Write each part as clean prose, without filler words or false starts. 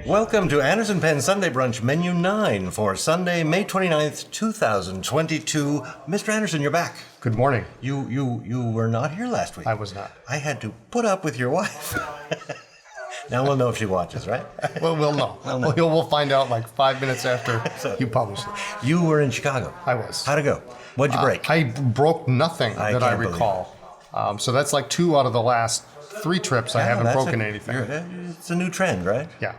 Welcome to Anderson Pen Sunday Brunch Menu 9 for Sunday, May 29th, 2022. Mr. Anderson, you're back. Good morning. You were not here last week. I was not. I had to put up with your wife. Now we'll know if she watches, right? Well, we'll know. We'll find out like 5 minutes after you publish it. You were in Chicago. I was. How'd it go? What'd you break? I broke nothing that I can't believe recall. So that's like 2 out of the last 3 trips I haven't broken anything. It's a new trend, right? Yeah.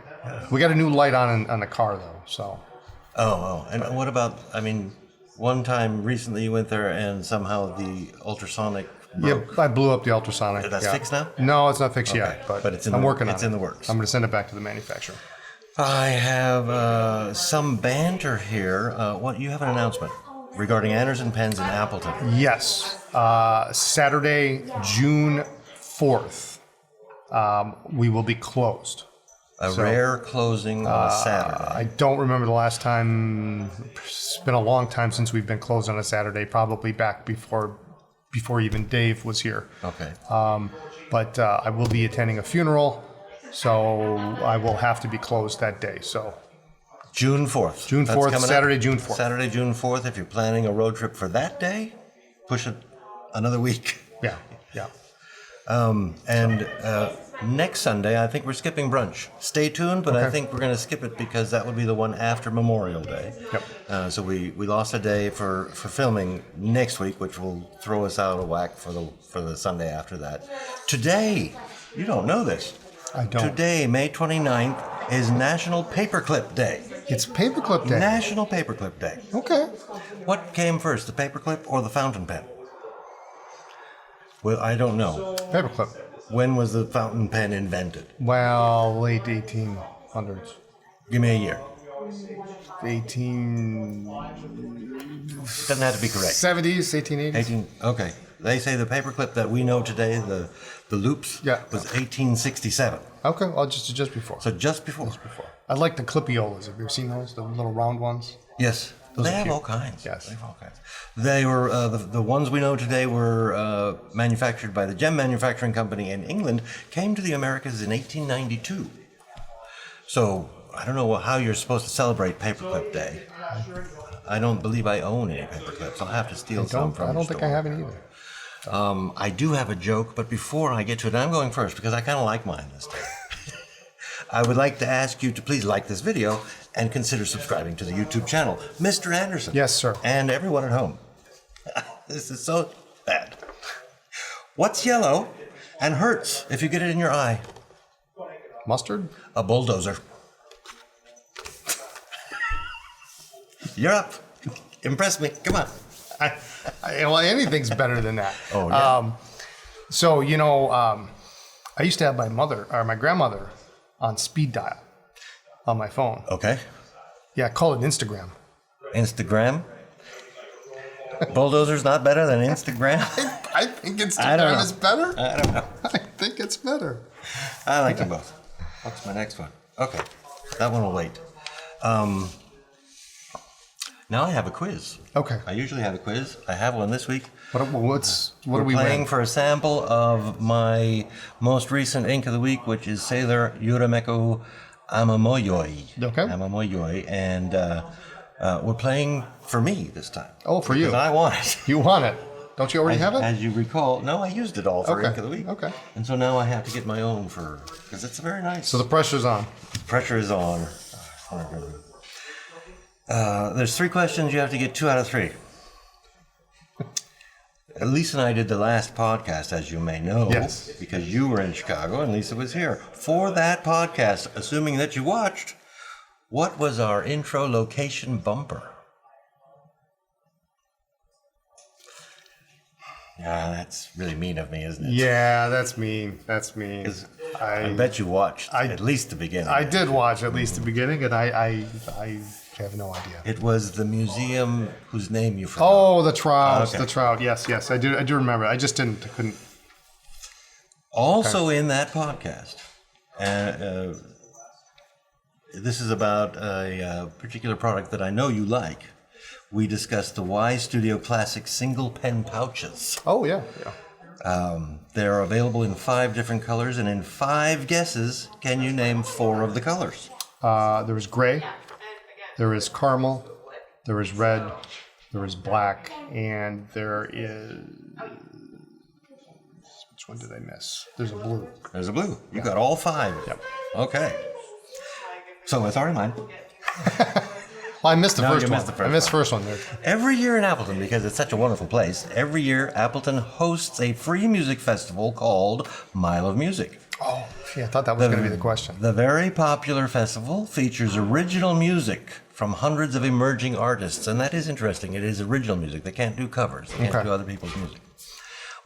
We got a new light on the car though, so. Oh. And what about, one time recently you went there and somehow the ultrasonic broke. Yeah, I blew up the ultrasonic. That's fixed now? No, it's not fixed Okay. yet, but it's in I'm working on it. It's in the works. I'm going to send it back to the manufacturer. I have some banter here. What you have an announcement regarding Anderson Pens in Appleton. Yes. Saturday, June 4th, we will be closed. A rare closing on a Saturday. I don't remember the last time. It's been a long time since we've been closed on a Saturday, probably back before even Dave was here. Okay. But I will be attending a funeral, so I will have to be closed that day. So June 4th. June 4th, That's Saturday, up. June 4th. Saturday, June 4th. If you're planning a road trip for that day, push it another week. Yeah. Next Sunday, I think we're skipping brunch. Stay tuned, but I think we're going to skip it because that would be the one after Memorial Day. Yep. So we lost a day for filming next week, which will throw us out of whack for the Sunday after that. Today, you don't know this. I don't. Today, May 29th, is National Paperclip Day. It's Paperclip Day. National Paperclip Day. Okay. What came first, the paperclip or the fountain pen? Well, I don't know. Paperclip. When was the fountain pen invented? Well, late 1800s. Give me a year. 1870s, Doesn't have to be correct. 1880s. Okay. They say the paperclip that we know today, the loops, was 1867. Okay, well, just before. So just before. I like the clippiolas. Have you ever seen those? The little round ones? Yes. Those They are have cute. all kinds. Yes. They have all kinds. They were, the ones we know today were manufactured by the Gem Manufacturing Company in England, came to the Americas in 1892. So I don't know how you're supposed to celebrate Paperclip Day. I don't believe I own any paperclips. I'll have to steal some from I don't the think store. I have any either. I do have a joke, but before I get to it, I'm going first because I kind of like mine this time. I would like to ask you to please like this video and consider subscribing to the YouTube channel. Mr. Anderson. Yes, sir. And everyone at home. This is so bad. What's yellow and hurts if you get it in your eye? Mustard? A bulldozer. You're up. Impress me. Come on. Well, anything's better than that. Oh, yeah. So, I used to have my grandmother on speed dial on my phone. Okay. Yeah, call it Instagram. Instagram. Bulldozer's not better than Instagram. I think I don't Instagram know. is better. I don't know. I think it's better. I like them both. What's my next one? Okay, that one will wait. Now I have a quiz. Okay. I usually have a quiz. I have one this week. What are We're we playing playing? for a sample of my most recent ink of the week, which is Sailor Yurameko Amamoyoi. Okay. Amamoyoi, and we're playing for me this time. Oh, for you. Because I want it. You want it? Don't you already have it? As you recall, no, I used it all for Okay. ink of the week. Okay. And so now I have to get my own because it's very nice. So the pressure's on. Pressure is on. There's 3 questions. You have to get 2 out of 3. Lisa and I did the last podcast, as you may know. Yes. Because you were in Chicago and Lisa was here. For that podcast, assuming that you watched, what was our intro location bumper? Yeah, that's really mean of me, isn't it? Yeah, that's mean. That's mean. 'Cause I bet you watched at least the beginning. I did watch at least the beginning, and I have no idea. It was the museum whose name you forgot. Oh, the trout. Okay. The trout. Yes, I do remember. I just couldn't. Also in that podcast, this is about a particular product that I know you like. We discussed the Y Studio Classic single pen pouches. Oh, yeah. They're available in 5 different colors, and in 5 guesses, can you name 4 of the colors? There is gray, there is caramel, there is red, there is black, and there is... Which one did I miss? There's a blue. There's a blue. You got all 5. Yep. Okay. So it's already mine. Well, I missed the No, first you one. missed the first I missed the first one there. Every year in Appleton, because it's such a wonderful place, every year Appleton hosts a free music festival called Mile of Music. Oh, yeah, I thought that was going to be the question. The very popular festival features original music from hundreds of emerging artists, and that is interesting. It is original music. They can't do covers. They can't Okay. do other people's music.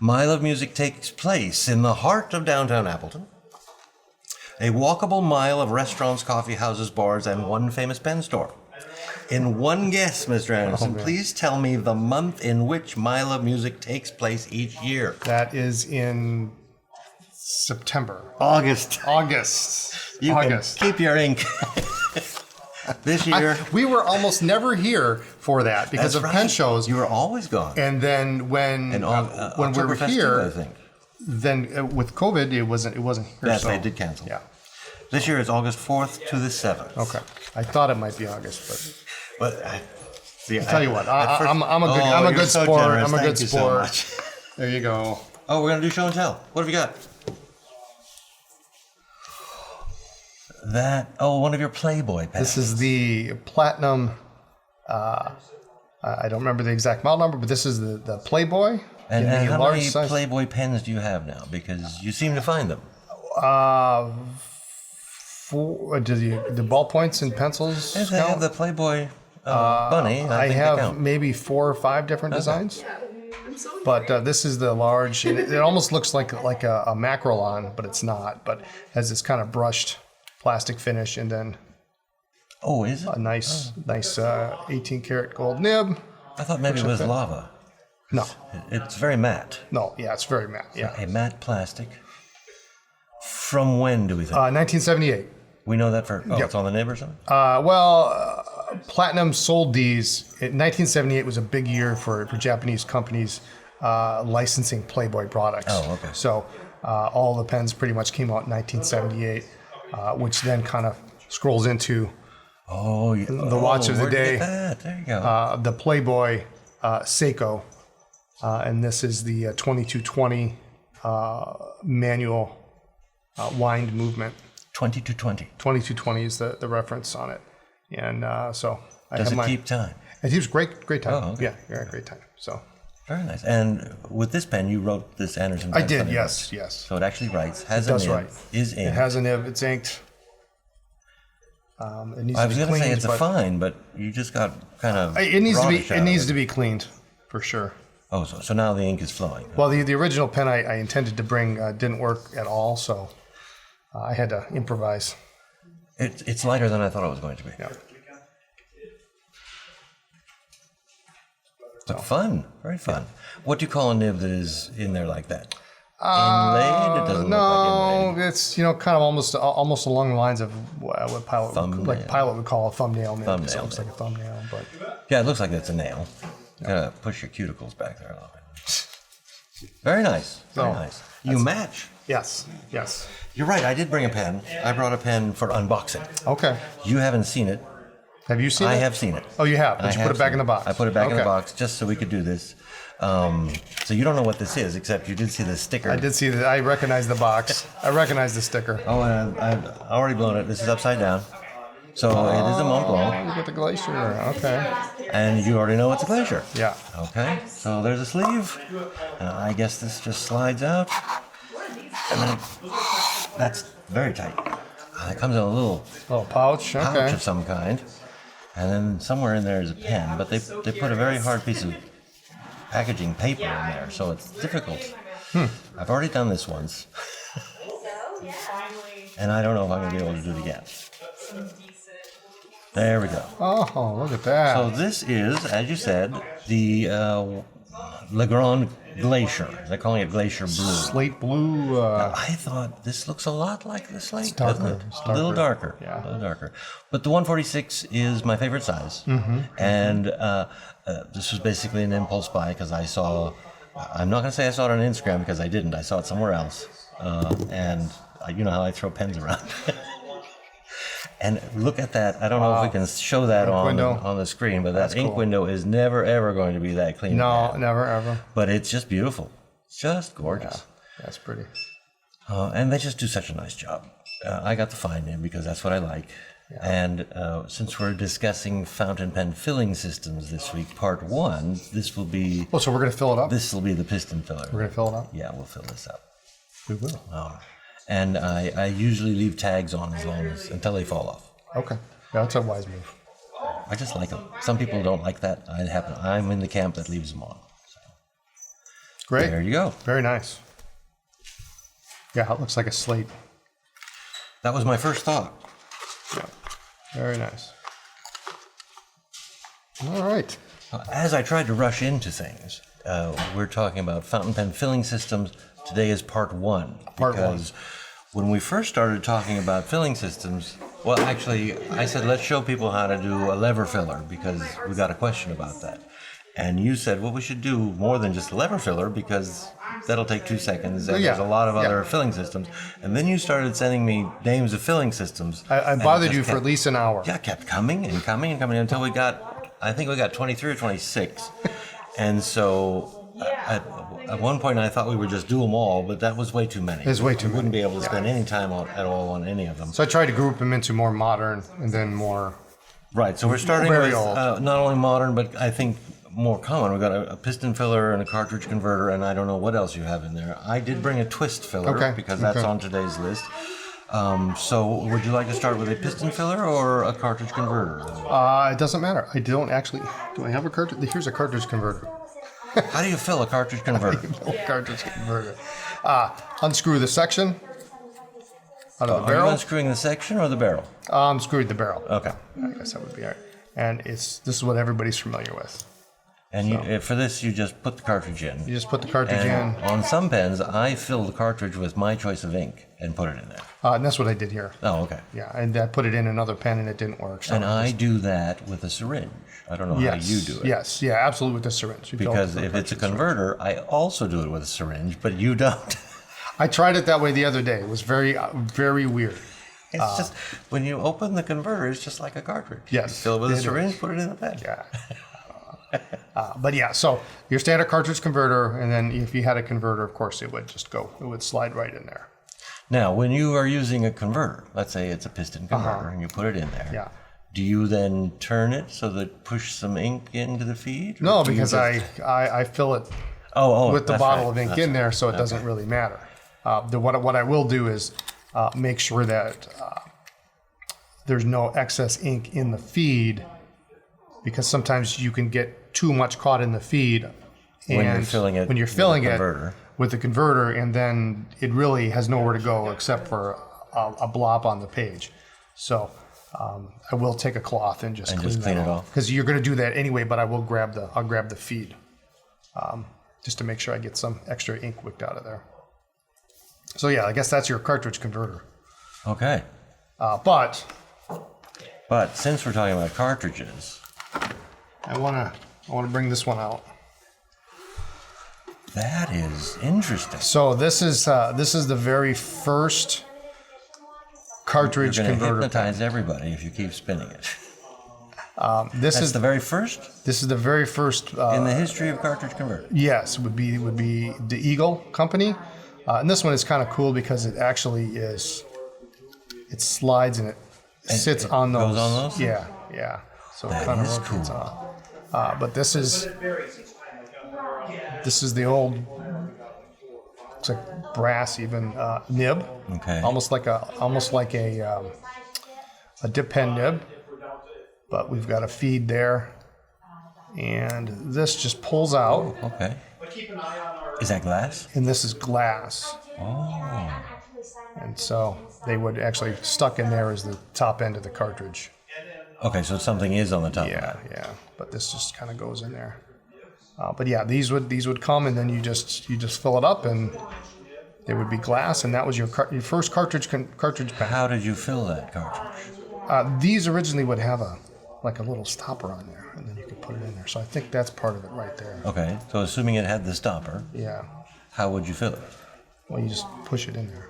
Mile of Music takes place in the heart of downtown Appleton. A walkable mile of restaurants, coffee houses, bars, and one famous pen store. In one guess, Mr. Anderson, please tell me the month in which Mile of Music takes place each year. That is in September. August. August. You August. can keep your ink. This year. We were almost never here for that because That's of pen right. shows. You were always gone. And then when And when we were Oktoberfest here, too, I think. then with COVID, it wasn't here. Yes, so, they did cancel. Yeah. This year is August 4th to the 7th. Okay. I thought it might be August, but But see, I'll tell you what, I'm a good so sport. generous. I'm a Thank good you so sport. much. There you go. Oh, we're gonna do show and tell. What have you got? One of your Playboy pens. This is the Platinum. I don't remember the exact model number, but this is the Playboy. and in the how large many size. Playboy pens do you have now? Because you seem to find them. Do the ballpoints and pencils Yes, I have count? the Playboy bunny. I think they have count. maybe 4 or 5 different designs. But this is the large. It almost looks like a Macrolon, but it's not. But has this kind of brushed plastic finish, and then Oh, is it? a nice 18 karat gold nib. I thought maybe it was lava. No, It's very matte. no, yeah, it's very matte. Yeah, A matte plastic. From when do we think? 1978. We know that for. Oh, Yep. it's on the nib or something. Platinum sold these. 1978 was a big year for Japanese companies licensing Playboy products. Oh, okay. So all the pens pretty much came out in 1978, which then kind of scrolls into Oh, the watch of the where'd you day. get that? There you go. The Playboy Seiko, and this is the 2220 manual wind movement. 20 to 20. 2220 is the reference on it, and so I Does have it my. keep time? It keeps great time. Oh, okay. Yeah, great time. So Very nice. And with this pen, you wrote this Anderson I pen did, something yes, right. yes. So it actually writes, has a does nib, write. is inked. It has a nib. It's inked. It needs I to was be going to cleaned, say it's a but fine, but you just got kind of. it needs to be. brownish out It of needs to be cleaned for sure. Oh, so now the ink is flowing. Well, the original pen I intended to bring didn't work at all, so I had to improvise. It's lighter than I thought it was going to be. Yeah. But fun, very fun. What do you call a nib that is in there like that? Inlaid? It doesn't look No, like inlaid. it's kind of almost along the lines of what Pilot would call a thumbnail nib. Thumbnail So it looks nib. like a thumbnail, but Yeah, it looks like it's a nail. You gotta push your cuticles back there a little bit. Very nice. Very Oh, nice. You match. yes. You're right. I did bring a pen. I brought a pen for unboxing. Okay. You haven't seen it. Have you seen I it? have seen it. Oh, you have, And but I you put have it back seen in the box. I put it back in the Okay. box just so we could do this. So you don't know what this is, except you did see the sticker. I did see that. I recognize the box. I recognize the sticker. Oh, and I've already blown it. This is upside down. So it is a Mont Blanc, You get the glacier. Okay. and you already know it's a glacier. Yeah. Okay, so there's a sleeve. I guess this just slides out. And then that's very tight. It comes in a little Little pouch. pouch Okay. of some kind. And then somewhere in there is a pen, but they put a very hard piece of packaging paper in there, so it's difficult. I've already done this once. And I don't know if I'm going to be able to do it again. There we go. Oh, look at that. So this is, as you said, the Legrand Glacier. They're calling it Glacier Blue. Slate blue. I thought this looks a lot like the slate, darker. doesn't it? It's A little darker. Yeah. A little darker. But the 146 is my favorite size. And this was basically an impulse buy because I saw, I'm not going to say I saw it on Instagram because I didn't. I saw it somewhere else. And you know how I throw pens around. And look at that. I don't know if we can show that window. on the screen, but that That's ink cool. window is never, ever going to be that clean. No, again. never ever. But it's just beautiful. Just gorgeous. That's pretty. And they just do such a nice job. I got the fine in because that's what I like. And since we're discussing fountain pen filling systems this week, part 1, this will be Oh, so we're gonna fill it up. this will be the piston filler. We're gonna fill it up. Yeah, we'll fill this up. We will. And I usually leave tags on until they fall off. Okay. Yeah, that's a wise move. I just like them. Some people don't like that. I'm in the camp that leaves them on. So, Great. there you go. Very nice. Yeah, it looks like a slate. That was my first thought. Yeah. Very nice. All right. As I tried to rush into things, we're talking about fountain pen filling systems. Today is part 1. Part one. Because when we first started talking about filling systems, well, actually, I said, let's show people how to do a lever filler because we got a question about that. And you said, well, we should do more than just a lever filler because that'll take 2 seconds. And Yeah. there's a lot of other Yeah. filling systems. And then you started sending me names of filling systems. I and bothered just you for kept- at least an hour. Yeah, kept coming and coming and coming until we got, I think we got 23 or 26. And so at one point I thought we would just do them all, but that was way too many. It's way too We wouldn't many. be able to spend any time at all on any of them. So I tried to group them into more modern and then more. Right, so we're starting Very with old. not only modern, but I think more common. We've got a piston filler and a cartridge converter, and I don't know what else you have in there. I did bring a twist filler Okay, because that's okay. on today's list. So would you like to start with a piston filler or a cartridge converter? It doesn't matter. I don't actually. Do I have a cartridge? Here's a cartridge converter. How do you fill a cartridge converter? Cartridge converter. Unscrew the section out of the Are you barrel. unscrewing the section or the barrel? Unscrewed the barrel. Okay. I guess that would be all right. And this is what everybody's familiar with. And for this, you just put the cartridge in. You just put the cartridge And in. on some pens, I fill the cartridge with my choice of ink and put it in there. And that's what I did here. Oh, okay. Yeah, and I put it in another pen and it didn't work. So And I do that with a syringe. I don't know how you do it. Yes, yeah, absolutely with the syringe. You fill Because the if it's a cartridge. converter, I also do it with a syringe, but you don't. I tried it that way the other day. It was very, very weird. It's just, when you open the converter, it's just like a cartridge. Yes, You fill it with a it is. syringe, put it in the pen. Yeah. But yeah, so your standard cartridge converter, and then if you had a converter, of course, it would just go. It would slide right in there. Now, when you are using a converter, let's say it's a piston converter, and you put it in there. Yeah. Do you then turn it so that push some ink into the feed? Or No, do you because just- I fill it with with the bottle of ink in there, so it doesn't really matter. What I will do is make sure that there's no excess ink in the feed, because sometimes you can get too much caught in the feed When you're filling it when you're with filling the it converter. with the converter, and then it really has nowhere to go except for a blob on the page. So I will take a cloth and just clean it off. because you're going to do that anyway. But I'll grab the feed just to make sure I get some extra ink wicked out of there. So yeah, I guess that's your cartridge converter. Okay. But But since we're talking about cartridges, I want to bring this one out. that is interesting. So this is the very first cartridge You're going to converter. hypnotize everybody if you keep spinning it. This That's is the very first this is the very first. in the history of cartridge converter. Yes, would be the Eagle company, and this one is kind of cool because it actually is. It slides and it sits it on those. goes on those? Yeah, yeah. So That it kind of is rotates cool. on. But this is the old. It's like brass even nib. Okay. Almost like a dip pen nib, but we've got a feed there, and this just pulls out, Okay. Is that glass? and this is glass, Oh. and so they would actually stuck in there as the top end of the cartridge. Okay, so something is on the top. Yeah, yeah, but this just kind of goes in there. But yeah, these would come, and then you just fill it up, and they would be glass, and that was your first cartridge pen. How did you fill that cartridge? These originally would have a little stopper on there, and then you could put it in there. So I think that's part of it right there. Okay, so assuming it had the stopper, Yeah. how would you fill it? Well, you just push it in there.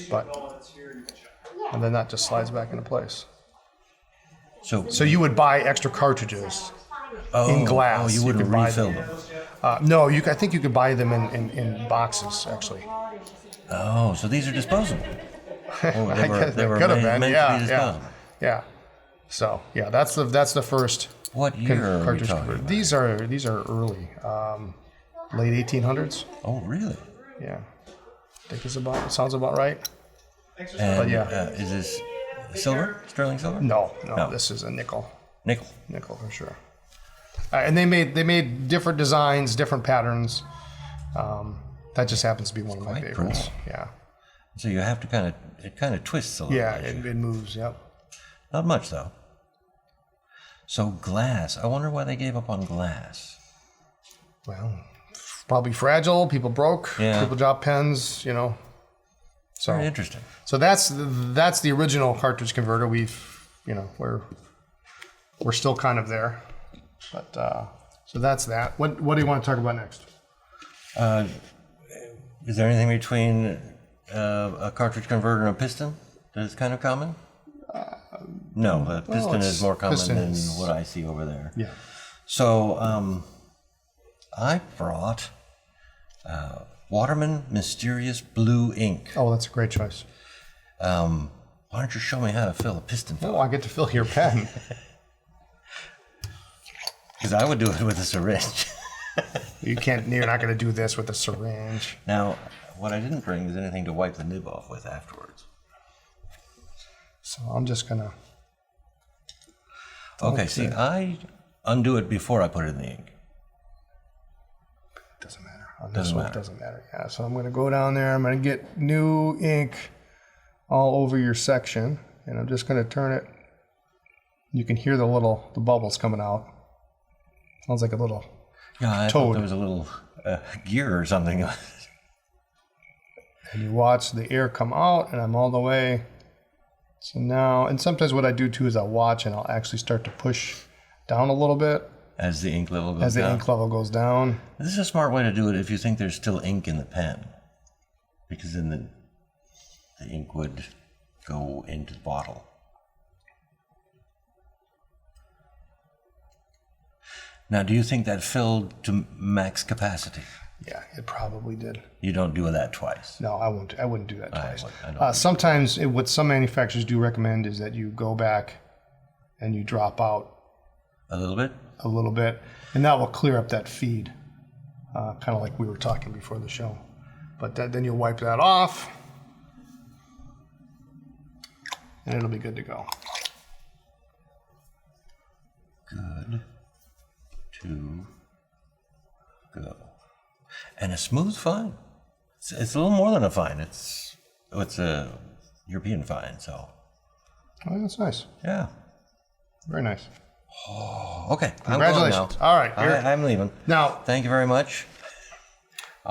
But and then that just slides back into place. So, So you would buy extra cartridges in glass. Oh, you wouldn't could buy refill them. them. No, I think you could buy them in boxes, actually. Oh, so these are disposable. Oh, I guess they were could have meant been. to Yeah, be yeah, disposable. yeah. So yeah, that's the first What year are we cartridge talking converter. about? These are early, late 1800s. Oh, really? Yeah, I think sounds about right. And yeah. is this silver? Sterling silver? No, No. this is a nickel Nickel. for sure. And they made different designs, different patterns. That just happens to be one of my Quite favorites. cool. Yeah, So you have to it kind of twists a little yeah, bit. it moves. Yep. Not much, though. So glass. I wonder why they gave up on glass. Well, probably fragile. People broke. Yeah. People dropped pens. So Very interesting. So that's the original cartridge converter. We're still kind of there, but so that's that. What do you want to talk about next? Is there anything between a cartridge converter and a piston that is kind of common? No, a piston is more common than what I see over there. Yeah. So I brought Waterman Mysterious Blue Ink. Oh, that's a great choice. Why don't you show me how to fill a piston Oh, filler? I get to fill your pen. Because I would do it with a syringe. You're not going to do this with a syringe. Now, what I didn't bring is anything to wipe the nib off with afterwards. So I'm just going to. Okay, see, I undo it before I put it in the ink. Doesn't matter. On this Doesn't one, matter. it doesn't matter. Yeah. So I'm going to go down there. I'm going to get new ink all over your section, and I'm just going to turn it. You can hear the bubbles coming out. Sounds like a little. Yeah, I thought Toad. there was a little gear or something. And you watch the air come out, and I'm all the way. So now, and sometimes what I do too is I'll watch and I'll actually start to push down a little bit As the ink level goes as the down. ink level goes down. This is a smart way to do it if you think there's still ink in the pen. Because then the ink would go into the bottle. Now, do you think that filled to max capacity? Yeah, it probably did. You don't do that twice. No, I wouldn't do that twice. I don't Sometimes what some manufacturers do recommend is that you go back and you drop out A little bit? a little bit, and that will clear up that feed, kind of like we were talking before the show. But then you'll wipe that off, and it'll be good to go. Good to go. And a smooth fine. It's a little more than a fine. It's a European fine, so Oh, that's nice. yeah. Very nice. Okay, I'm going Congratulations. now. All right, here. I'm leaving. Now, Thank you very much.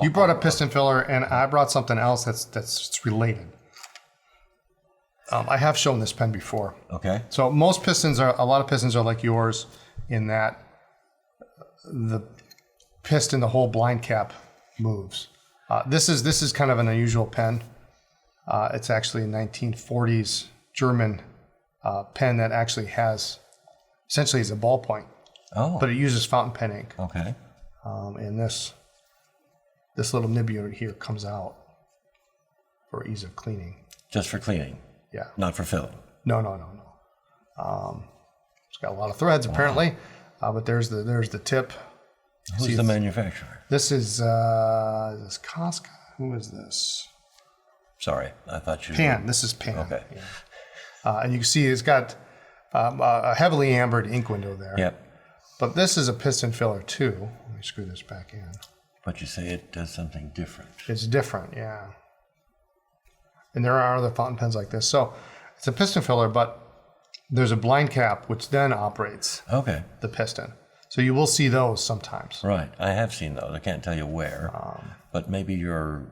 you brought a piston filler, and I brought something else that's related. I have shown this pen before. Okay. So a lot of pistons are like yours in that the piston, the whole blind cap moves. This is kind of an unusual pen. It's actually a 1940s German pen that actually has, essentially is a ballpoint, Oh. but it uses fountain pen ink. Okay. And this little nib unit here comes out for ease of cleaning. Just for cleaning, Yeah. not for filling. No. It's got a lot of threads apparently, but there's the tip. Who's the manufacturer? This is this Casca. Who is this? Sorry, I thought you. Pan. This is Pan. Okay. Yeah. And you can see it's got a heavily ambered ink window there. Yep. But this is a piston filler too. Let me screw this back in. But you say it does something different. It's different, yeah. And there are other fountain pens like this. So it's a piston filler, but there's a blind cap which then operates Okay. the piston. So you will see those sometimes. Right. I have seen those. I can't tell you where. But maybe your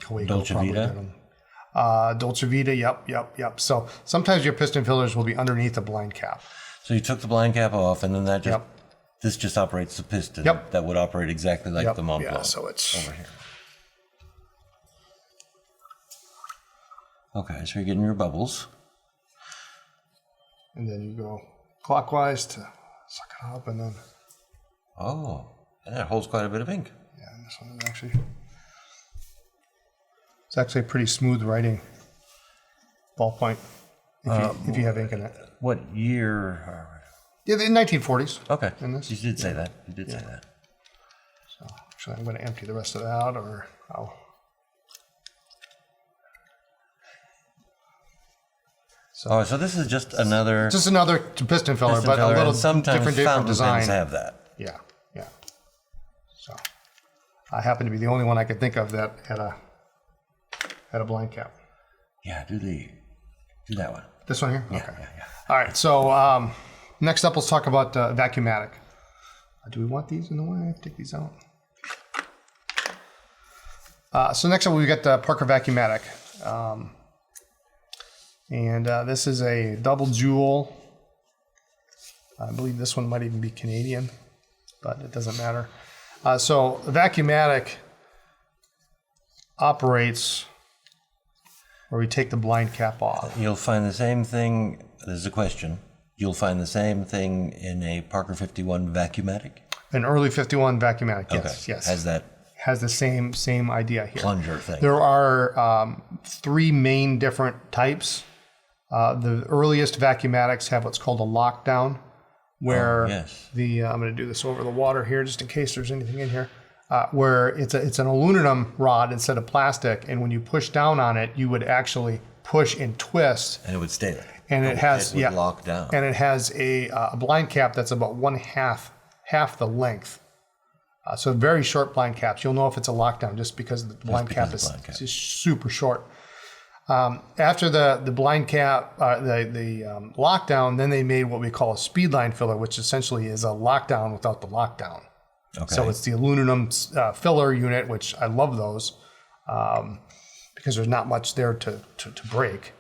Coeco Dolce probably Vita? did 'em. Dolce Vita, yep. So sometimes your piston fillers will be underneath the blind cap. So you took the blind cap off, and then that just Yep. this just operates the piston. Yep. That would operate exactly like Yep. the Montblanc. Yeah, so it's over here. Okay, so you're getting your bubbles. And then you go clockwise to suck it up, and then Oh, that holds quite a bit of ink. yeah, and this one is actually a pretty smooth writing ballpoint if you have ink in it. What year? Yeah, the 1940s. Okay, In this? you did say that. You did say that. So actually, I'm going to empty the rest of it out, or I'll. Oh, so this is just another Just another piston filler, piston but filler, a little and sometimes different fountain design. pens have that. Yeah, yeah. So I happen to be the only one I could think of that had a blind cap. Yeah, do that one. This one here? Yeah, Okay. yeah, yeah. All right, so next up, let's talk about Vacuumatic. Do we want these in the way? Take these out. So next up, we got the Parker Vacuumatic. And this is a double jewel. I believe this one might even be Canadian, but it doesn't matter. So Vacuumatic operates where we take the blind cap off. You'll find the same thing. There's a question. You'll find the same thing in a Parker 51 Vacuumatic. An early 51 Vacuumatic, yes, Okay. yes. Has that Has the same idea here. plunger thing. There are three main different types. The earliest Vacuumatics have what's called a lockdown, where yes. I'm going to do this over the water here just in case there's anything in here, where it's an aluminum rod instead of plastic, and when you push down on it, you would actually push and twist, And it would stay there. and it has would lock down. and it has a blind cap that's about half the length. So very short blind caps. You'll know if it's a lockdown just because the blind cap is just super short. After the blind cap, the lockdown, then they made what we call a speedline filler, which essentially is a lockdown without the lockdown. Okay. So it's the aluminum filler unit, which I love those because there's not much there to break.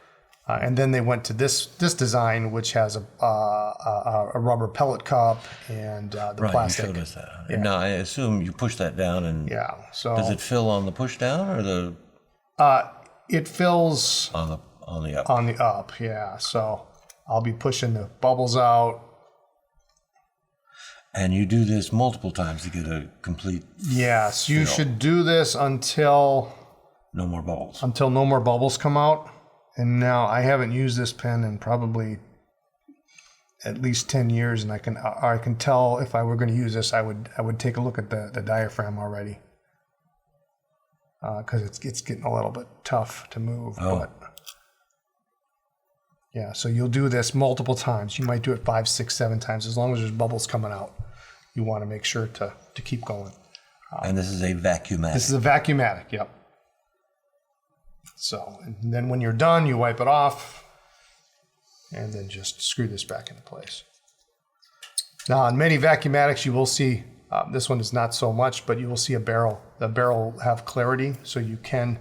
And then they went to this design, which has a rubber pellet cup and the right, plastic. you showed us that. Yeah. Now, I assume you push that down and Yeah. So does it fill on the push down or the it fills on the up? on the up. Yeah. So I'll be pushing the bubbles out. And you do this multiple times to get a complete Yes, you fill. should do this until No more bubbles. no more bubbles come out. And now I haven't used this pen in probably at least 10 years, and I can tell if I were going to use this, I would take a look at the diaphragm already, because it's getting a little bit tough to move. Oh. But yeah, so you'll do this multiple times. You might do it 5, 6, 7 times. As long as there's bubbles coming out, you want to make sure to keep going. And this is a Vacuumatic. This is a Vacuumatic, yep. So, and then when you're done, you wipe it off and then just screw this back into place. Now, on many Vacuumatics, you will see, this one is not so much, but you will see a barrel. The barrel will have clarity, so you can,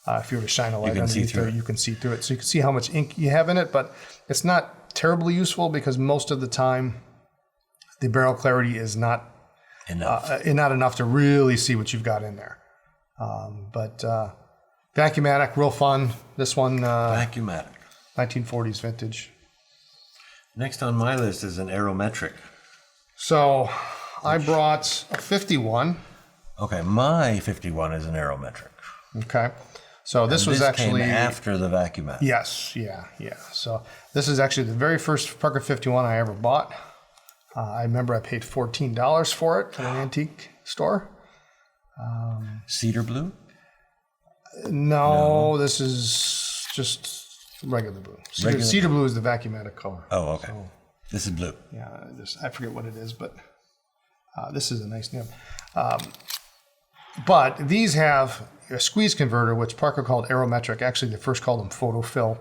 if you were to shine a light can see underneath through there, it. you can see through it. So you can see how much ink you have in it, but it's not terribly useful because most of the time, the barrel clarity is not Enough. not enough to really see what you've got in there. But Vacuumatic, real fun. This one, Vacuumatic. 1940s vintage. Next on my list is an Aerometric. So I brought a 51. Okay, my 51 is an Aerometric. Okay. So this was This actually came after the Vacuumatic. Yes, yeah. So this is actually the very first Parker 51 I ever bought. I remember I paid $14 for it at an antique store. Cedar blue? No, this is just regular blue. Cedar blue is the Vacuumatic color. Oh, okay. This is blue. Yeah, I forget what it is, but this is a nice nib. But these have a squeeze converter, which Parker called Aerometric. Actually, they first called them photofill,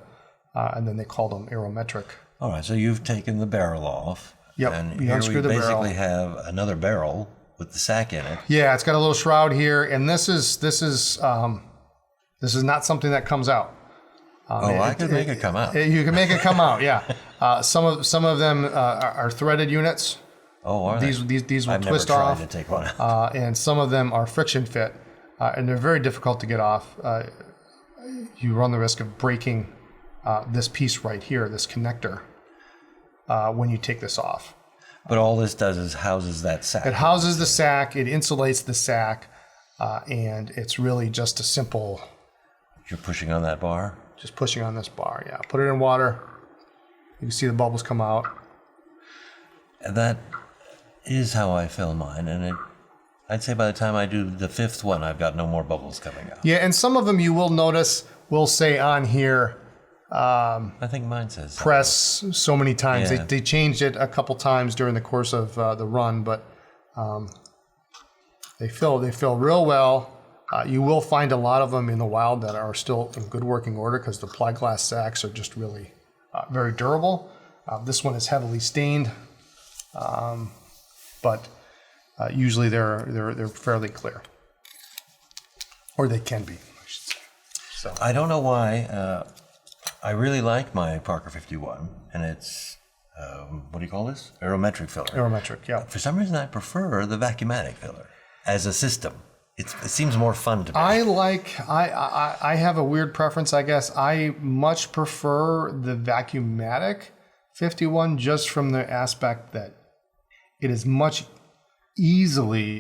and then they called them Aerometric. All right, so you've taken the barrel off. Yep, And you here unscrew we the barrel. basically have another barrel with the sack in it. Yeah, it's got a little shroud here, and this is not something that comes out. I could make it come out. You can make it come out. Yeah, some of them are threaded units. Oh, are These will I've twist never tried off. to take one out. And some of them are friction fit, and they're very difficult to get off. you run the risk of breaking this piece right here, this connector, when you take this off. But all this does is houses that sack. It houses the sack, it insulates the sack, and it's really just a simple, You're pushing on that bar. just pushing on this bar. Yeah, put it in water. You can see the bubbles come out. And that is how I fill mine, and I'd say by the time I do the 5th one, I've got no more bubbles coming out. Yeah, and some of them you will notice will say on here, I think mine says so. press so many times. Yeah. They changed it a couple times during the course of the run, but they fill real well. You will find a lot of them in the wild that are still in good working order because the plyglass sacks are just really very durable. This one is heavily stained, but usually they're fairly clear, or they can be, I should say. So I don't know why. I really like my Parker 51, and it's, what do you call this? Aerometric filler. aerometric, yeah. For some reason, I prefer the Vacuumatic filler as a system. It seems more fun to me. I have a weird preference, I guess. I much prefer the Vacuumatic 51 just from the aspect that it is much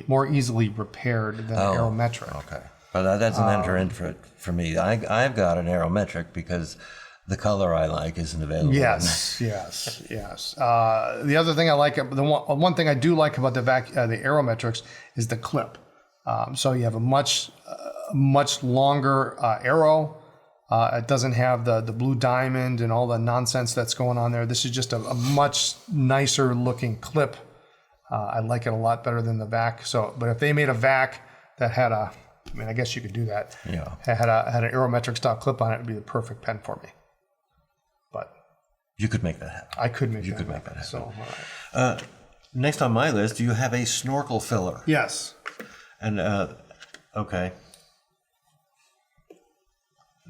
more easily repaired than aerometric. Okay. But that doesn't enter in for me. I've got an Aerometric because the color I like isn't available. Yes. The other thing I like, the one thing I do like about the Aerometrics is the clip. So you have a much longer arrow. It doesn't have the blue diamond and all the nonsense that's going on there. This is just a much nicer looking clip. I like it a lot better than the vac. But if they made a vac that had I guess you could do that. Yeah. Had an Aerometric style clip on it, it'd be the perfect pen for me. But You could make that happen. I could make You that could happen. make that So, happen. Next on my list, you have a snorkel filler. yes. And, okay.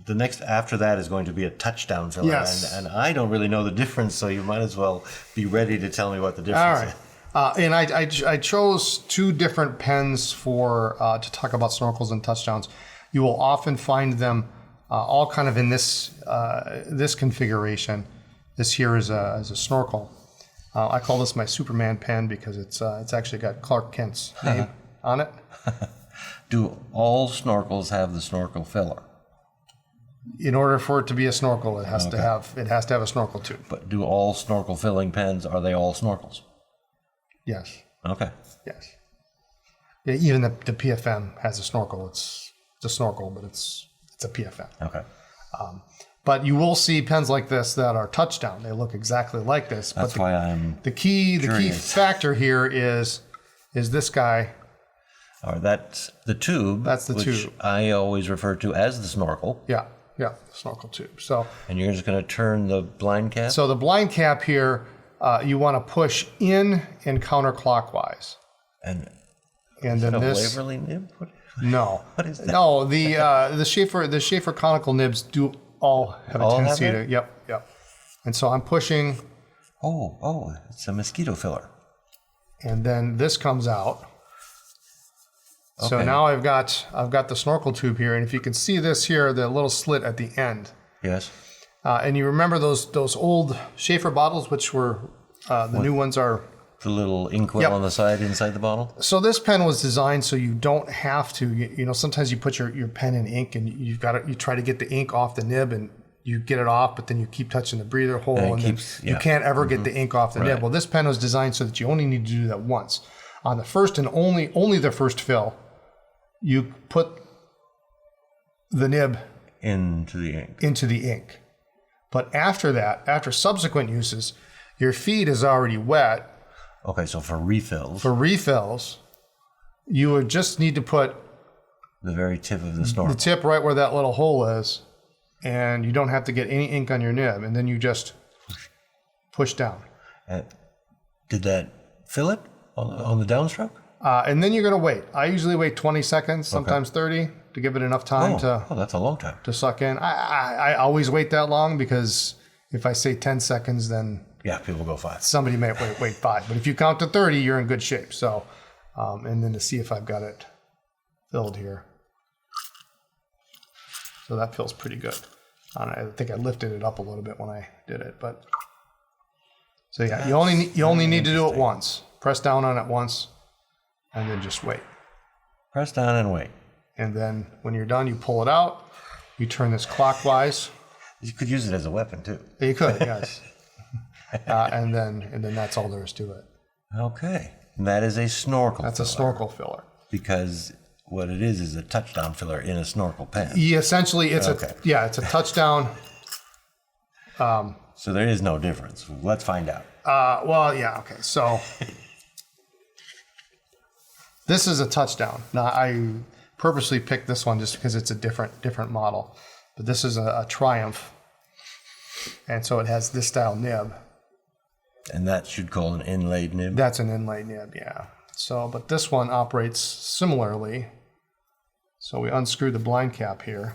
The next after that is going to be a touchdown filler. Yes. And I don't really know the difference, so you might as well be ready to tell me what the All difference right. is. And I chose two different pens for to talk about snorkels and touchdowns. You will often find them all kind of in this this configuration. This here is a snorkel. I call this my Superman pen because it's actually got Clark Kent's name on it. Do all snorkels have the snorkel filler? In order for it to be a snorkel, it has to have a snorkel tube. But do all snorkel filling pens, are they all snorkels? Yes. Okay. Yes. Yeah, even the PFM has a snorkel. It's a snorkel, but it's a PFM. Okay. But you will see pens like this that are touchdown. They look exactly like this. That's but why I'm... the key curious. factor here is this guy. Or that's the tube. That's the which tube. I always refer to as the snorkel. Yeah, snorkel tube. So And you're just going to turn the blind cap? the blind cap here, you want to push in and counterclockwise. And And then a this. Waverly nib? No. What is that? No, the Schaefer conical nibs do all have a All have tendency that? to. Yep. And so I'm pushing, Oh, it's a mosquito filler. and then this comes out. So Okay. now I've got the snorkel tube here, and if you can see this here, the little slit at the end. Yes. And you remember those old Schaefer bottles, which were the new ones are. The little inkwell Yep. on the side inside the bottle? So this pen was designed so you don't have to. You know, sometimes you put your pen in ink, and you try to get the ink off the nib, and you get it off, but then you keep touching the breather hole, And it and keeps- then you yeah. can't ever get the ink off the nib. Right. Well, this pen was designed so that you only need to do that once. On the first and only the first fill, you put the nib Into the ink. into the ink. But after that, after subsequent uses, your feed is already wet. Okay, so for refills, For refills, you would just need to put the very tip of the the snorkel. tip right where that little hole is, and you don't have to get any ink on your nib, and then you just push down. Did that fill it on the downstroke? And then you're going to wait. I usually wait 20 seconds, sometimes 30, to give it enough time Oh, that's a long time. to suck in. I always wait that long because if I say 10 seconds, then Yeah, people go 5. somebody may wait 5. But if you count to 30, you're in good shape. So, and then to see if I've got it filled here. So that feels pretty good. I think I lifted it up a little bit when I did it, but so yeah, you only need to do it once. Press down on it once, and then just wait. Press down and wait. And then when you're done, you pull it out. You turn this clockwise. You could use it as a weapon too. You could, yes. And then that's all there is to it. Okay, and that is a snorkel. That's filler, a snorkel filler. because what it is a touchdown filler in a snorkel pan. Yeah, essentially, it's it's a touchdown. So there is no difference. Let's find out. Well, yeah, okay. So this is a touchdown. Now, I purposely picked this one just because it's a different model. But this is a Triumph, and so it has this style nib. And that should call an inlaid nib. That's an inlay nib, yeah. So, but this one operates similarly. So we unscrew the blind cap here,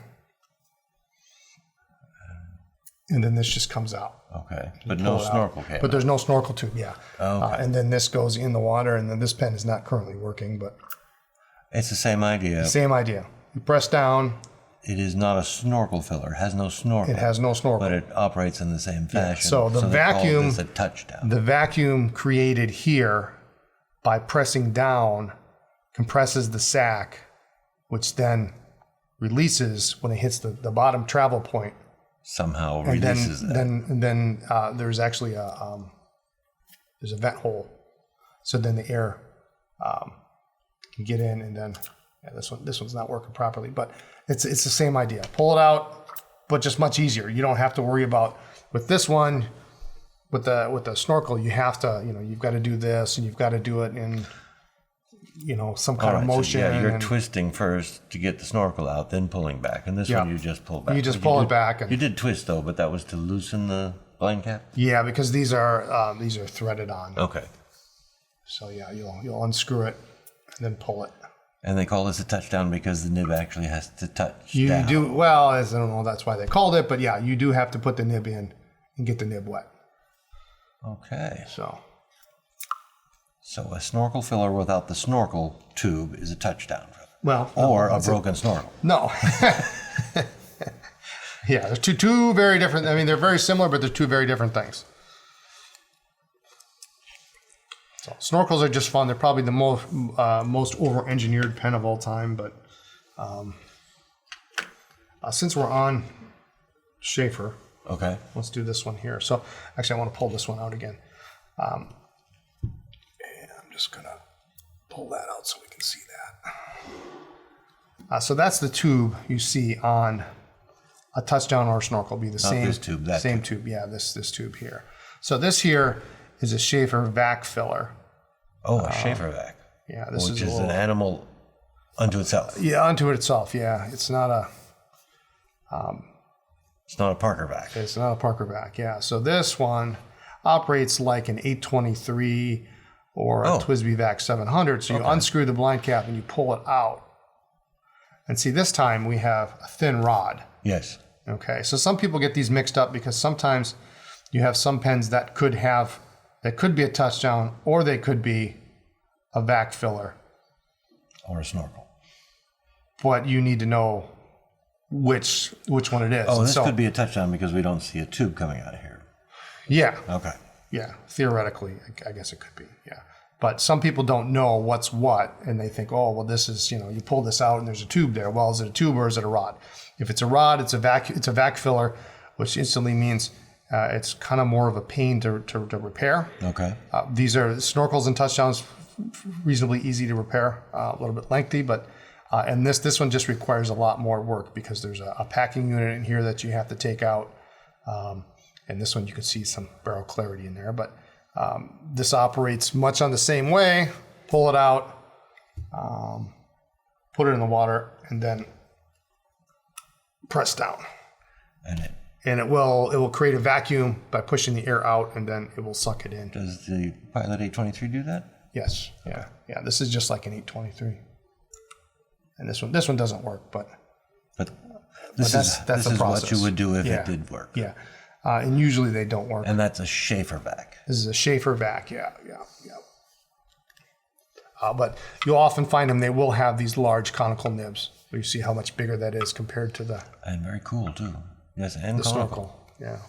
and then this just comes out. Okay, but no snorkel cap. But there's no snorkel tube, yeah. Okay. And then this goes in the water, and then this pen is not currently working, but It's the same idea. same idea. You press down, It is not a snorkel filler. It has no snorkel. it has no snorkel. But it operates in the same fashion. So the they call vacuum- this a touchdown. The vacuum created here by pressing down compresses the sac, which then releases when it hits the bottom travel point. Somehow And releases that. then there's actually there's a vent hole, so then the air can get in, and then this one's not working properly, but it's the same idea. Pull it out, but just much easier. You don't have to worry about with this one. With the snorkel, you have to you've got to do this, and you've got to do it in some kind of All right, motion. So you're and- twisting first to get the snorkel out, then pulling back. And this Yeah. one you just pull back. You just But pull it did- back and- You did twist though, but that was to loosen the blind cap. Yeah, because these are threaded on. Okay. So yeah, you'll unscrew it and then pull it. And they call this a touchdown because the nib actually has to touch You down. do well, as I don't know, that's why they called it, but yeah, you do have to put the nib in and get the nib wet. Okay. So So a snorkel filler without the snorkel tube is a touchdown. well, Or a broken snorkel. no. Yeah, they're two very different. I mean, they're very similar, but they're two very different things. So snorkels are just fun. They're probably the most over-engineered pen of all time. But since we're on Schaefer, Okay. let's do this one here. So actually, I want to pull this one out again. And I'm just going to pull that out so we can see that. So that's the tube you see on a touchdown or a snorkel. Be the same this tube, that same tube. Yeah, this tube here. So this here is a Schaefer vac filler. Oh, a Schaefer vac. Yeah, this Which is a is little, an animal unto itself. yeah, unto itself. Yeah, it's not a It's not a Parker vac. Parker vac. Yeah, so this one operates like an 823 or a Twisby Vac 700. So you unscrew the blind cap and you pull it out. And see, this time we have a thin rod. Yes. Okay, so some people get these mixed up because sometimes you have some pens that could be a touchdown, or they could be a vac filler. Or a snorkel. But you need to know which one it is. Oh, And this so, could be a touchdown because we don't see a tube coming out of here. yeah, Okay. yeah. Theoretically, I guess it could be. Yeah, but some people don't know what's what, and they think, oh, well, this is you pull this out and there's a tube there. Well, is it a tube or is it a rod? If it's a rod, it's a vac filler, which instantly means it's kind of more of a pain to repair. Okay. These are snorkels and touchdowns, reasonably easy to repair, a little bit lengthy, but and this one just requires a lot more work because there's a packing unit in here that you have to take out, and this one you can see some barrel clarity in there. But this operates much on the same way. Pull it out, put it in the water, and then press down. And it will create a vacuum by pushing the air out, and then it will suck it in. Does the Pilot 823 do that? Yes. Yeah. Yeah. This is just like an 823. And this one doesn't work, but This that's is the what process. you would do if Yeah. it did work. yeah. And usually they don't work. And that's a Schaefer vac. This is a Schaefer vac. Yeah. But you'll often find them. They will have these large conical nibs So you see how much bigger that is compared to the And very cool too. Yes, and the conical. snorkel.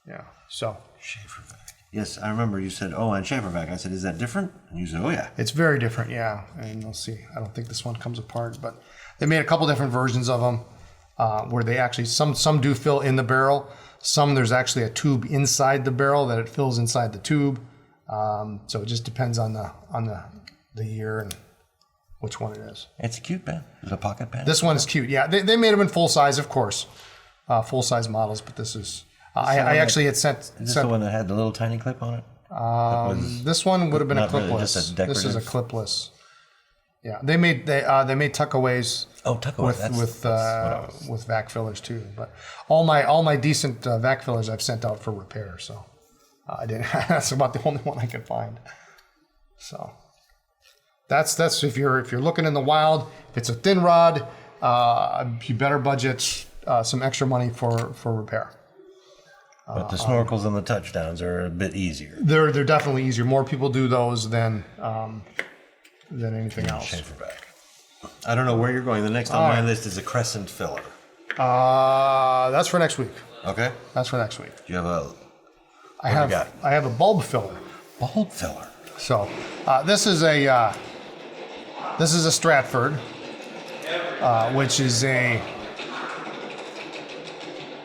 Yeah. So Schaefervac. Yes, I remember you said, oh, and Schaefervac. I said, is that different? And you said, oh, yeah. it's very different, yeah. And you'll see. I don't think this one comes apart, but they made a couple different versions of them where they actually some do fill in the barrel. Some there's actually a tube inside the barrel that it fills inside the tube. So it just depends on the year and which one it is. It's a cute pen. It's a pocket pen. This one is cute. Yeah, they made them in full size, of course, full size models. But this is I actually had sent. Is this the one that had the little tiny clip on it? This one would have been a Not really, clipless. just a This is a decorative- clipless. Yeah, they made tuckaways Oh, Tuckaway. with vac fillers too. But all my decent vac fillers I've sent out for repair. So I didn't. That's about the only one I could find. So that's if you're looking in the wild, if it's a thin rod, you better budget some extra money for repair. But the snorkels and the touchdowns are a bit easier. They're definitely easier. More people do those than anything else. Schaefervac. I don't know where you're going. The next on my list is a crescent filler. That's for next week. Okay. That's for next week. Do you have a I you got? have a bulb filler. bulb filler? So this is a Stratford, which is a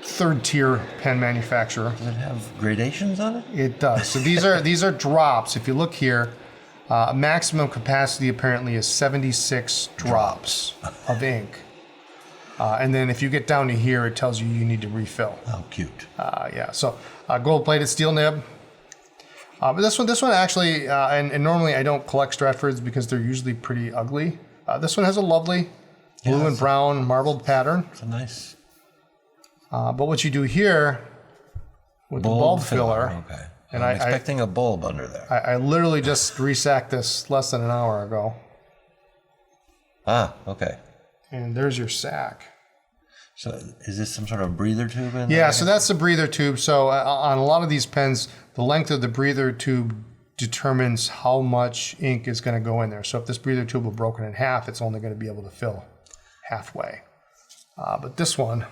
third tier pen manufacturer. Does it have gradations on it? It does. So these are drops. If you look here, maximum capacity apparently is 76 drops of ink. And then if you get down to here, it tells you need to refill. Oh, cute. Yeah. So gold plated steel nib. But this one actually, and normally I don't collect Stratfords because they're usually pretty ugly. This one has a lovely blue and brown marbled pattern. It's a nice But what you do here with the bulb filler, Okay. and I'm I expecting a bulb under there. I literally just resacked this less than an hour ago. Okay. And there's your sack. So is this some sort of breather tube in Yeah, there? so that's the breather tube. So on a lot of these pens, the length of the breather tube determines how much ink is going to go in there. So if this breather tube were broken in half, it's only going to be able to fill halfway. But this one,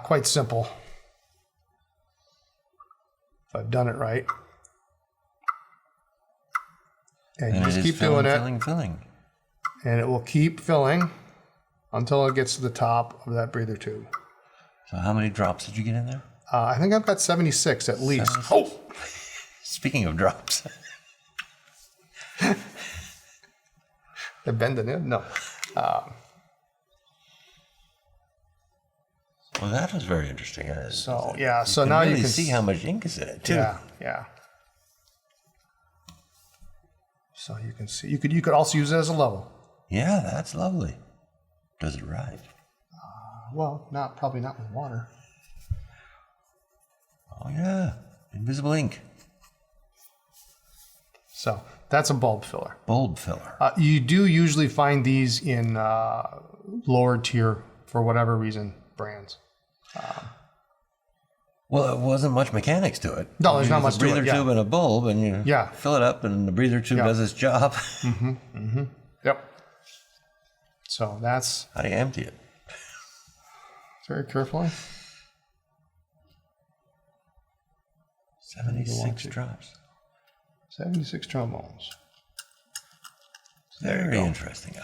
quite simple. If I've done it right. And you And just it is keep doing it, filling. and it will keep filling until it gets to the top of that breather tube. So how many drops did you get in there? I think I've got 76 at least. 76? Oh! Speaking of drops. They're bending in? No. Well, that was very interesting. So, yeah, so you now really you can see how much ink is in it, too. Yeah. So you can see. You could also use it as a level. Yeah, that's lovely. Does it right? Well, probably not with water. Oh, yeah. Invisible ink. So that's a bulb filler. Bulb filler. You do usually find these in lower tier, for whatever reason, brands. Well, it wasn't much mechanics to it. No, there's You not use much a to it, breather yeah. tube and a bulb, and you Yeah. fill it up, and the breather tube Yeah. does its job. Yep. So that's How do you empty it? very carefully. 76 drops. 76 trombones. Very interesting.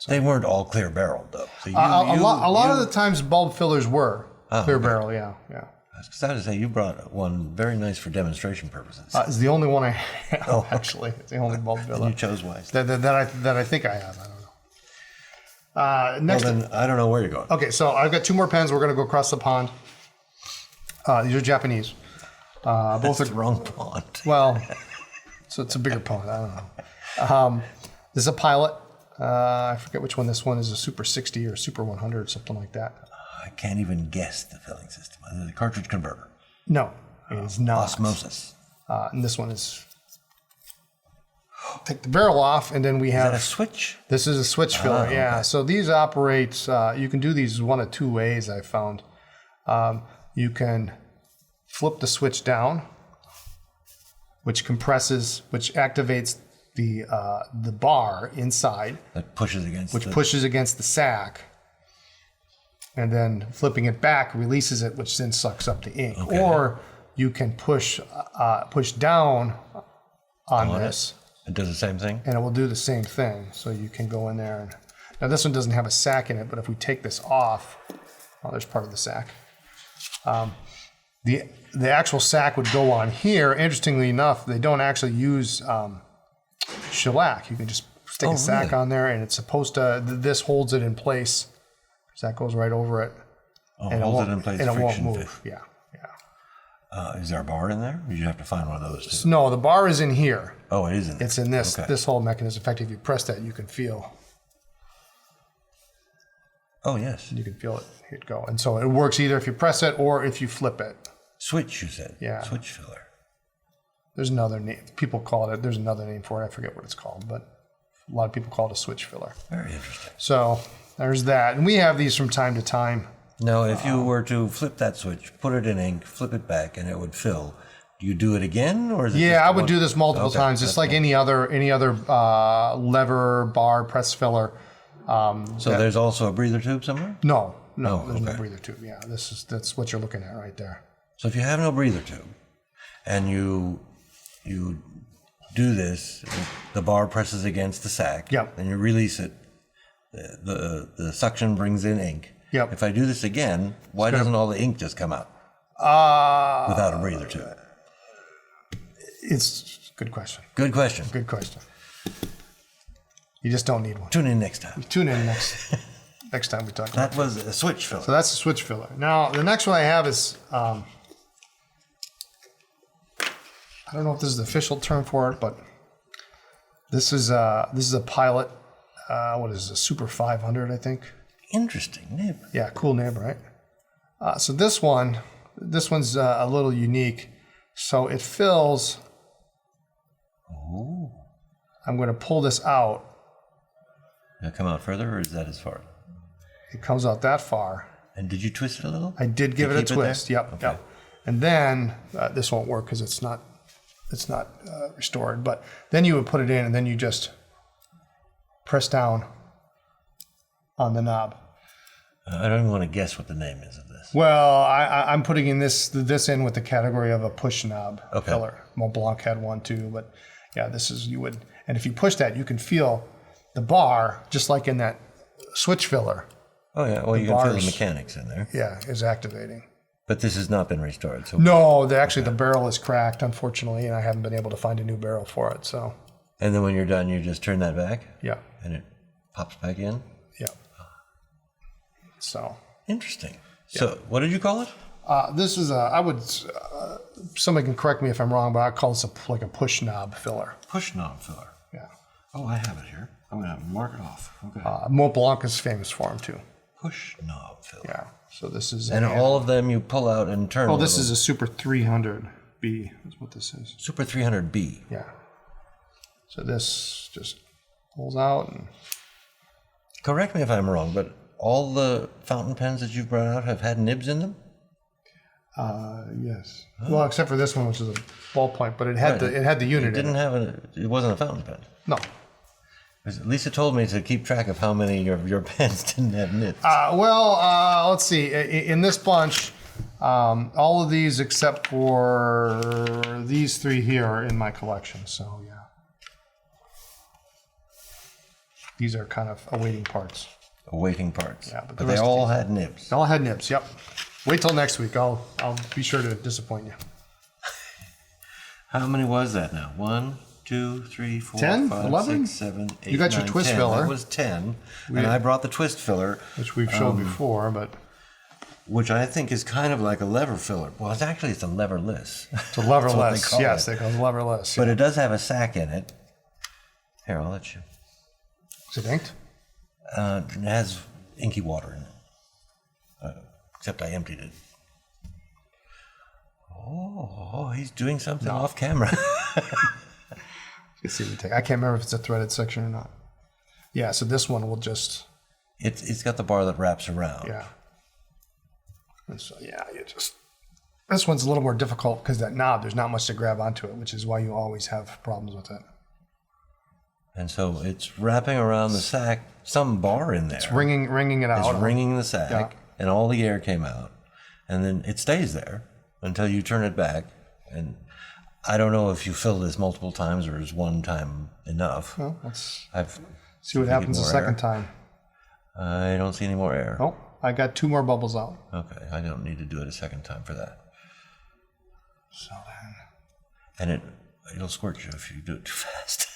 They weren't all clear barreled, though. So A lot of the times bulb fillers were clear okay. barrel. Yeah. I was excited to say you brought one very nice for demonstration purposes. It's the only one I have, actually. It's the only bulb filler you chose wisely. that I think I have. I don't know. Next, Well, then I don't know where you're going. okay, so I've got two more pens. We're going to go across the pond. These are Japanese. Both Both are, the wrong pond. well, so it's a bigger pond. I don't know. This is a Pilot. I forget which one this one is, a Super 60 or Super 100, something like that. I can't even guess the filling system. The cartridge converter. No, it is not. Osmosis. And this one is, take the barrel off, and then we Is that a have, switch? this is a switch filler. okay. Yeah, so these operate, you can do these one of two ways, I found. You can flip the switch down, which compresses, which activates the bar inside, That pushes against which pushes against the sac, and then flipping it back releases it, which then sucks up the ink. Okay. Or you can push down on this, It does the same thing? and it will do the same thing. So you can go in there. And now this one doesn't have a sac in it, but if we take this off, oh, there's part of the sac. The actual sac would go on here. Interestingly enough, they don't actually use shellac. You can just stick a sac on there, and it's supposed to. This holds it in place. That goes right over it, and Holds it in place. and it won't friction move. fit. Yeah. Is there a bar in there? Or you have to find one of those too? No, the bar is in here. Oh, it is in there. It's in this Okay. this whole mechanism. In fact, if you press that, you can feel Oh, yes. it go. And so it works either if you press it or if you flip it. Switch, you said. Yeah. Switch filler. There's another name. People call it. There's another name for it. I forget what it's called, but a lot of people call it a switch filler. Very interesting. So there's that, and we have these from time to time. Now, if you were to flip that switch, put it in ink, flip it back, and it would fill, do you do it again, or is it? Yeah, just I would one- do this multiple Okay, times, just that's like fine. any other lever, bar, press filler. So there's also a breather tube somewhere. No, there's no okay. breather tube. Yeah, that's what you're looking at right there. So if you have no breather tube, and you do this, the bar presses against the sac. Yep. Then you release it. The suction brings in ink. Yep. If I do this again, why doesn't all the ink just come out without a breather tube? It's good question. Good question. Good question. You just don't need one. Tune in next time. Tune in next time we talk about it. That was a switch filler. So that's the switch filler. Now the next one I have is I don't know if this is the official term for it, but this is a Pilot. What is it, a Super 500, I think. Interesting nib. Yeah, cool nib, right? So this one's a little unique. So it fills. Ooh. I'm going to pull this out. Now come out further, or is that as far? It comes out that far. And did you twist it a little? I did give it a keep it there? twist. Yep, Okay. yep. And then this won't work because it's not restored. But then you would put it in, and then you just press down on the knob. I don't even want to guess what the name is of this. Well, I'm putting in this in with the category of a push knob Okay. filler. Montblanc had one too, but yeah, this is and if you push that, you can feel the bar just like in that switch filler. Oh yeah, well you can feel the bars. mechanics in there. Yeah, is activating. But this has not been restored. So No, the barrel is cracked, unfortunately, and I haven't been able to find a new barrel for it. So and then when you're done, you just turn that back yeah, and it pops back in. yeah. So Interesting. So what did you call it? this is somebody can correct me if I'm wrong, but I call this like a push knob filler. Push knob filler. Yeah. Oh, I have it here. I'm gonna mark it off. Okay. Montblanc is famous for them too. Push knob filler. Yeah. So this is And all of them you pull out and turn. Oh, this is a Super 300B. That's what this is. Super 300B. Yeah. So this just pulls out and Correct me if I'm wrong, but all the fountain pens that you've brought out have had nibs in them. yes. Well, except for this one, which is a ballpoint, but it had the unit. It didn't have it wasn't a fountain pen. No. Lisa told me to keep track of how many of your pens didn't have nibs. Let's see. In this bunch, all of these except for these three here are in my collection. So yeah, these are kind of awaiting parts. Awaiting parts. Yeah, but the but they rest of all these- had nibs. They all had nibs. Yep. Wait till next week. I'll be sure to disappoint you. How many was that now? 1, 2, 3, 4, 10? 5, 11? 6, 7, 8, You got your 9, twist 10. filler. That was 10. And I brought the twist filler, Which we've shown before, but which I think is kind of like a lever filler. Well, it's a leverless. it's a leverless. That's what they call Yes, it. they call it leverless. But it does have a sack in it. Here, I'll let you. Is it inked? It has inky water in it. Except I emptied it. Oh, he's doing something off camera. Let's see what we take. I can't remember if it's a threaded section or not. Yeah, so this one will just It's got the bar that wraps around. yeah. And so yeah, this one's a little more difficult because that knob, there's not much to grab onto it, which is why you always have problems with it. And so it's wrapping around the sack, some bar in there. It's ringing it out. It's ringing the sack, Yeah. and all the air came out. And then it stays there until you turn it back. And I don't know if you fill this multiple times or is one time enough. Well, let's I've see what happens the more second air. time. I don't see any more air. Oh, I got 2 more bubbles out. Okay, I don't need to do it a second time for that. So then, And it'll squirt you if you do it too fast.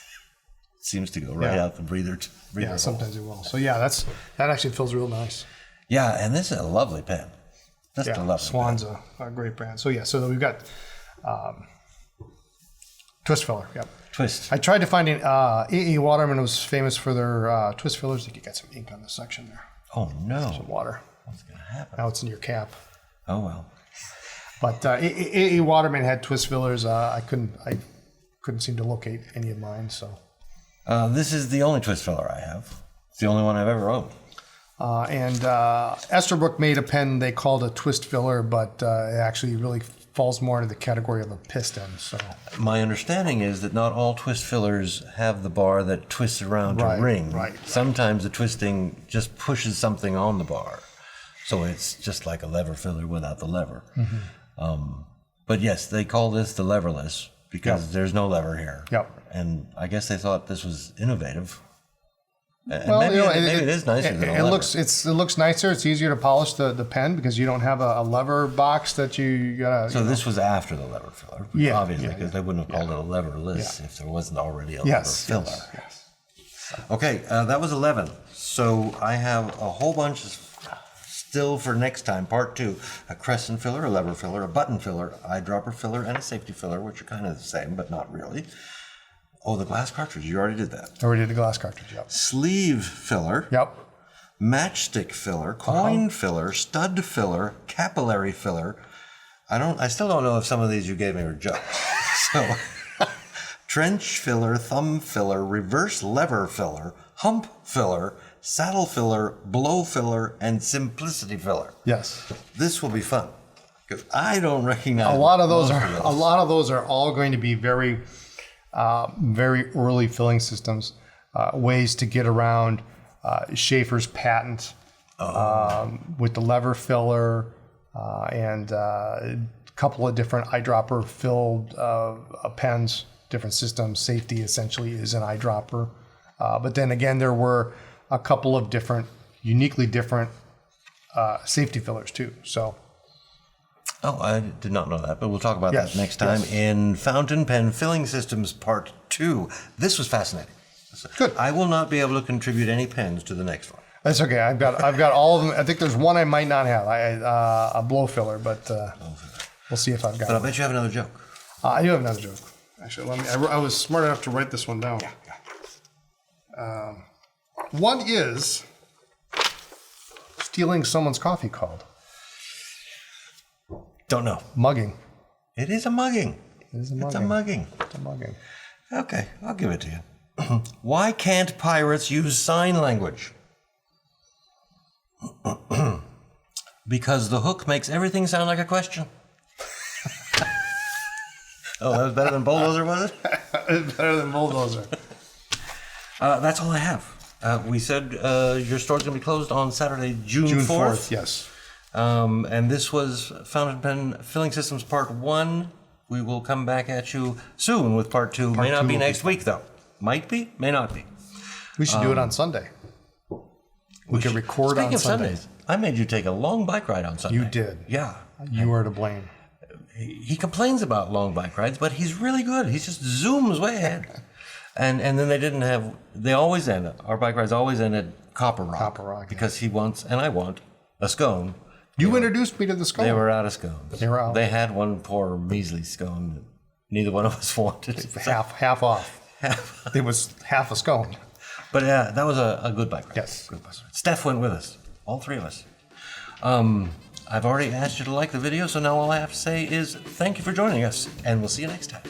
It seems to go right Yeah. out the breather. yeah, hole. sometimes it will. So yeah, that actually feels real nice. Yeah, and this is a lovely pen. Just a Yeah, lovely Swan's a great brand. So yeah, so we've got twist filler. Yep. pen. Twist. I tried to find an A.E. Waterman was famous for their twist fillers. I think you got some ink on this section there. Oh no! Some water. What's gonna happen? Now it's in your cap. Oh well. But A.E. Waterman had twist fillers. I couldn't seem to locate any of mine. So This is the only twist filler I have. It's the only one I've ever owned. and Esterbrook made a pen they called a twist filler, but it actually really falls more into the category of a piston. So My understanding is that not all twist fillers have the bar that twists around Right, to ring. right. Sometimes the twisting just pushes something on the bar. So it's just like a lever filler without the lever. But yes, they call this the leverless because there's no lever here. Yep. And I guess they thought this was innovative. And well, maybe, you know, maybe it is nicer than a it lever. looks nicer. It's easier to polish the pen because you don't have a lever box that you gotta. So this was after the lever filler, Yeah, obviously, yeah, because they wouldn't have called it a leverless if there wasn't already a yes, lever filler. yes. Okay, that was 11. So I have a whole bunch still for next time, part 2. A crescent filler, a lever filler, a button filler, eyedropper filler, and a safety filler, which are kind of the same, but not really. Oh, the glass cartridge, you already did that. I already did the glass cartridge. Yep. Sleeve filler, Yep. matchstick filler, coin filler, stud filler, capillary filler. I still don't know if some of these you gave me were jokes. So, trench filler, thumb filler, reverse lever filler, hump filler, saddle filler, blow filler, and simplicity filler. Yes. This will be fun because I don't recognize A lot of those most are all going to be very, very early filling systems, ways to get around Schaefer's patent with the lever filler and a couple of different eyedropper filled pens, different systems. Safety essentially is an eyedropper, but then again there were a couple of different, uniquely different safety fillers too. So. Oh, I did not know that, but we'll talk about Yes, that next time yes. in Fountain Pen Filling Systems Part 2. This was fascinating. Good. I will not be able to contribute any pens to the next one. That's okay. I've got all of them. I think there's one I might not have. A blow filler, but we'll see if I've got But I it. bet you have another joke. I do have another joke. Actually, I was smart enough to write this one down. What is stealing someone's coffee called? Don't know. Mugging. It is a mugging. It is a It's a mugging. mugging. It's a mugging. Okay, I'll give it to you. Why can't pirates use sign language? Because the hook makes everything sound like a question. Oh, that was better than bulldozer, was it? It's better than bulldozer. That's all I have. We said your store's going to be closed on Saturday, June June 4th. 4th, yes. And this was Fountain Pen Filling Systems Part 1. We will come back at you soon with Part 2. May not 2 be will next week, though. Might be, may not be. We should do it on Sunday. We could record Speaking on of Sunday. Sundays, I made you take a long bike ride on Sunday. You did. Yeah. You are to blame. He complains about long bike rides, but he's really good. He just zooms way ahead. And then they always end, our bike rides always end at Copper Rock. Copper Rock, Because he wants, and I want, a scone. You introduced me to the skull. They were out of scones. They were out. They had one poor measly scone that neither one of us wanted. half off. It was half a scone. But yeah, that was a good bike ride. Yes. Good bike ride. Steph went with us, all three of us. I've already asked you to like the video, so now all I have to say is thank you for joining us, and we'll see you next time.